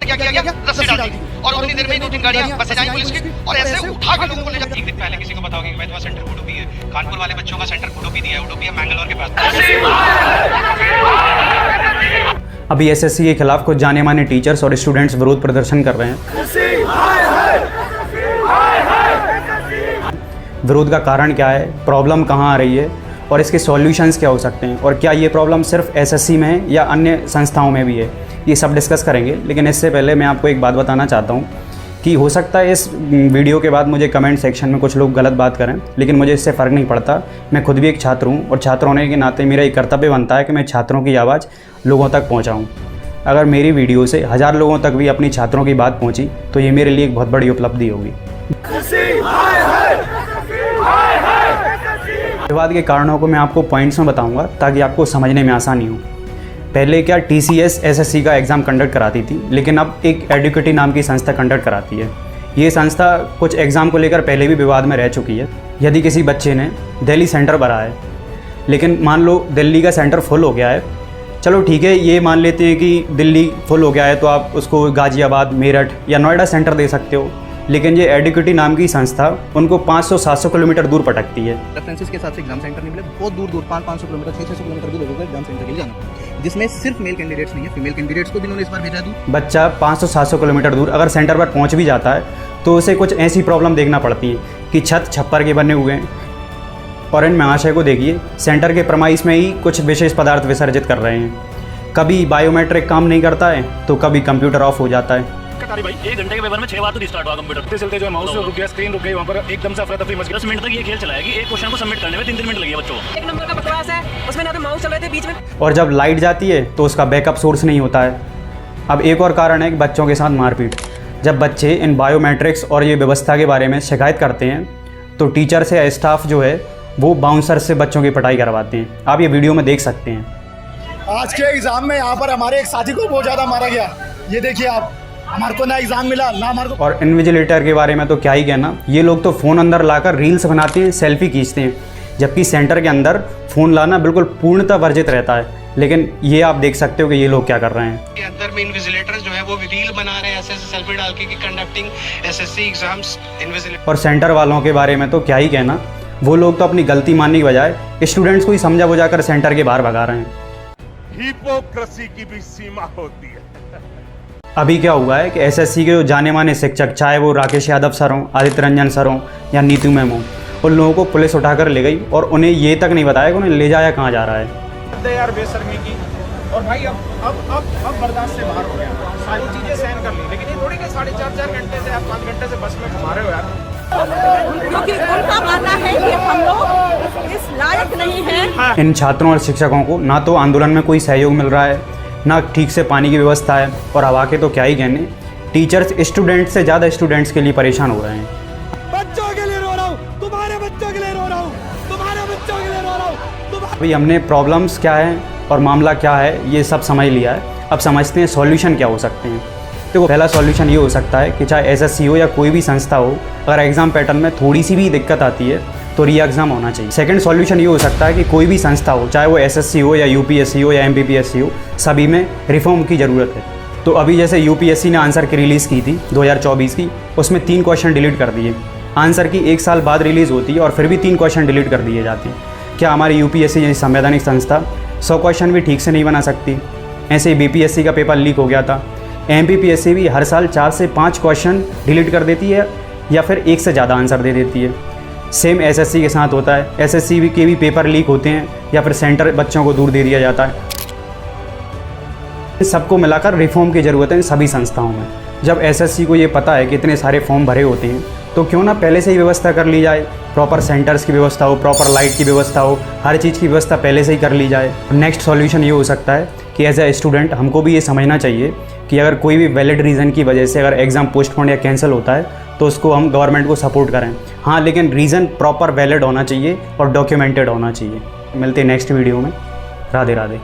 क्या किया गया, रस्सी डाल दी और उतनी देर में 2-3 गाड़ियां बसें आई पुलिस की और ऐसे उठा के लोगों को ले जाती। एक दिन पहले किसी को बताओगे कि वैधवा सेंटर उडुपी है, कानपुर वाले बच्चों का सेंटर उडुपी दिया है, उडुपी है मैंगलोर के पास। अभी एसएससी के खिलाफ कुछ जाने माने टीचर्स और स्टूडेंट्स विरोध प्रदर्शन कर रहे हैं। विरोध का कारण क्या है, प्रॉब्लम कहाँ आ रही है और इसके सॉल्यूशंस क्या हो सकते हैं और क्या ये प्रॉब्लम सिर्फ एसएससी में है या अन्य संस्थाओं में भी है, ये सब डिस्कस करेंगे। लेकिन इससे पहले मैं आपको एक बात बताना चाहता हूँ कि हो सकता है इस वीडियो के बाद मुझे कमेंट सेक्शन में कुछ लोग गलत बात करें, लेकिन मुझे इससे फ़र्क नहीं पड़ता। मैं खुद भी एक छात्र हूँ और छात्र होने के नाते मेरा एक कर्तव्य बनता है कि मैं छात्रों की आवाज़ लोगों तक पहुँचाऊँ। अगर मेरी वीडियो से 1000 लोगों तक भी अपनी छात्रों की बात पहुँची तो ये मेरे लिए एक बहुत बड़ी उपलब्धि होगी। विवाद के कारणों को मैं आपको पॉइंट्स में बताऊंगा ताकि आपको समझने में आसानी हो। पहले क्या टीसीएस एसएससी का एग्ज़ाम कंडक्ट कराती थी, लेकिन अब एक एडुकेटी नाम की संस्था कंडक्ट कराती है। ये संस्था कुछ एग्ज़ाम को लेकर पहले भी विवाद में रह चुकी है। यदि किसी बच्चे ने दिल्ली सेंटर भरा है, लेकिन मान लो दिल्ली का सेंटर फुल हो गया है, चलो ठीक है, ये मान लेते हैं कि दिल्ली फुल हो गया है तो आप उसको गाज़ियाबाद, मेरठ या नोएडा सेंटर दे सकते हो। लेकिन ये एडुकेटी नाम की संस्था उनको 500-700 किलोमीटर दूर पटकती है। रेफरेंसेस के हिसाब से एग्जाम सेंटर नहीं मिले, बहुत दूर दूर 500 किलोमीटर 600 किलोमीटर भी लोगों को एग्जाम सेंटर के लिए जाना, जिसमें सिर्फ मेल कैंडिडेट्स नहीं है, फीमेल कैंडिडेट्स को भी इन्होंने इस बार भेजा। बच्चा 500-700 किलोमीटर दूर अगर सेंटर पर पहुंच भी जाता है तो उसे कुछ ऐसी प्रॉब्लम देखना पड़ती है कि छत छप्पर के बने हुए हैं और इन महाशय को देखिए सेंटर के प्रमाइस में ही कुछ विशेष पदार्थ विसर्जित कर रहे हैं। कभी बायोमेट्रिक काम नहीं करता है तो कभी कंप्यूटर ऑफ हो जाता है। भाई 1 घंटे के पेपर में 6 बार तो रिस्टार्ट हुआ कंप्यूटर चलते जो माउस रुक गया, स्क्रीन रुक गई, वहाँ पर एकदम से अफरा तफरी मच गई। 10 मिनट तक ये खेल चलाया कि एक क्वेश्चन को सबमिट करने में 3-3 मिनट लगे बच्चों को। 1 नंबर का बकवास है, उसमें ना तो माउस चल रहे थे बीच में। और जब लाइट जाती है तो उसका बैकअप सोर्स नहीं होता है। अब एक और कारण है कि बच्चों के साथ मारपीट। जब बच्चे इन बायोमेट्रिक्स और ये व्यवस्था के बारे में शिकायत करते हैं तो टीचर से या स्टाफ जो है वो बाउंसर से बच्चों की पिटाई करवाते हैं। आप ये वीडियो में देख सकते हैं। आज के एग्जाम में यहाँ पर हमारे एक साथी को बहुत ज़्यादा मारा गया। ये देखिए आप, हमारे को ना एग्जाम मिला ना हमारे को। और इन्विजिलेटर के बारे में तो क्या ही कहना, ये लोग तो फ़ोन अंदर लाकर रील्स बनाते हैं, सेल्फी खींचते हैं, जबकि सेंटर के अंदर फ़ोन लाना बिल्कुल पूर्णतः वर्जित रहता है। लेकिन ये आप देख सकते हो कि ये लोग क्या कर रहे हैं। के अंदर में इन्विजिलेटर्स जो है वो रील बना रहे हैं ऐसे सेल्फी डाल के कि कंडक्टिंग एसएससी एग्जाम्स इन्विजिलेटर। और सेंटर वालों के बारे में तो क्या ही कहना, वो लोग तो अपनी गलती मानने की बजाय स्टूडेंट्स को ही समझा बुझा कर सेंटर के बाहर भगा रहे हैं। हिपोक्रेसी की भी सीमा होती है। अभी क्या हुआ है कि एसएससी के जो जाने माने शिक्षक, चाहे वो राकेश यादव सर हों, आदित्य रंजन सर हों या नीतू मैम हों, उन लोगों को पुलिस उठाकर ले गई और उन्हें ये तक नहीं बताया कि उन्हें ले जाया कहाँ जा रहा है। यार बेशर्मी की। और भाई अब बर्दाश्त से बाहर हो गया, सारी चीजें सहन कर ली, लेकिन ये थोड़ी कि 4.5 घंटे से या 5 घंटे से बस में घुमा रहे हो यार। क्योंकि उनका मानना है कि हम लोग इस लायक नहीं हैं। इन छात्रों और शिक्षकों को ना तो आंदोलन में कोई सहयोग मिल रहा है, ना ठीक से पानी की व्यवस्था है, और हवा के तो क्या ही कहने, टीचर्स स्टूडेंट्स से ज़्यादा स्टूडेंट्स के लिए परेशान हो रहे हैं। बच्चों के लिए रो रहा हूँ, तुम्हारे बच्चों के लिए रो रहा हूँ, तुम्हारे बच्चों के लिए रो रहा हूँ। अभी हमने प्रॉब्लम्स क्या है और मामला क्या है ये सब समझ लिया है। अब समझते हैं सॉल्यूशन क्या हो सकते हैं। देखो, पहला सॉल्यूशन ये हो सकता है कि चाहे एसएससी हो या कोई भी संस्था हो, अगर एग्ज़ाम पैटर्न में थोड़ी सी भी दिक्कत आती है तो री एग्ज़ाम होना चाहिए। सेकंड सॉल्यूशन ये हो सकता है कि कोई भी संस्था हो, चाहे वो एसएससी हो या यूपीएससी हो या एमपीपीएससी हो, सभी में रिफॉर्म की ज़रूरत है। तो अभी जैसे यूपीएससी ने आंसर की रिलीज़ की थी 2024 की, उसमें 3 क्वेश्चन डिलीट कर दिए। आंसर की 1 साल बाद रिलीज़ होती है और फिर भी 3 क्वेश्चन डिलीट कर दिए जाती। क्या हमारी यूपीएससी जैसी संवैधानिक संस्था 100 क्वेश्चन भी ठीक से नहीं बना सकती? ऐसे ही बीपीएससी का पेपर लीक हो गया था। एमपीपीएससी भी हर साल 4 से 5 क्वेश्चन डिलीट कर देती है या फिर 1 से ज़्यादा आंसर दे देती है। सेम एसएससी के साथ होता है। एसएससी के भी पेपर लीक होते हैं या फिर सेंटर बच्चों को दूर दे दिया जाता है। सबको मिलाकर रिफॉर्म की ज़रूरत है सभी संस्थाओं में। जब एसएससी को ये पता है कि इतने सारे फॉर्म भरे होते हैं तो क्यों ना पहले से ही व्यवस्था कर ली जाए, प्रॉपर सेंटर्स की व्यवस्था हो, प्रॉपर लाइट की व्यवस्था हो, हर चीज़ की व्यवस्था पहले से ही कर ली जाए। नेक्स्ट सॉल्यूशन ये हो सकता है कि एज ए स्टूडेंट हमको भी ये समझना चाहिए कि अगर कोई भी वैलिड रीज़न की वजह से अगर एग्ज़ाम पोस्टपोन या कैंसिल होता है तो उसको हम गवर्नमेंट को सपोर्ट करें। हाँ, लेकिन रीज़न प्रॉपर वैलिड होना चाहिए और डॉक्यूमेंटेड होना चाहिए। मिलते हैं नेक्स्ट वीडियो में। राधे राधे।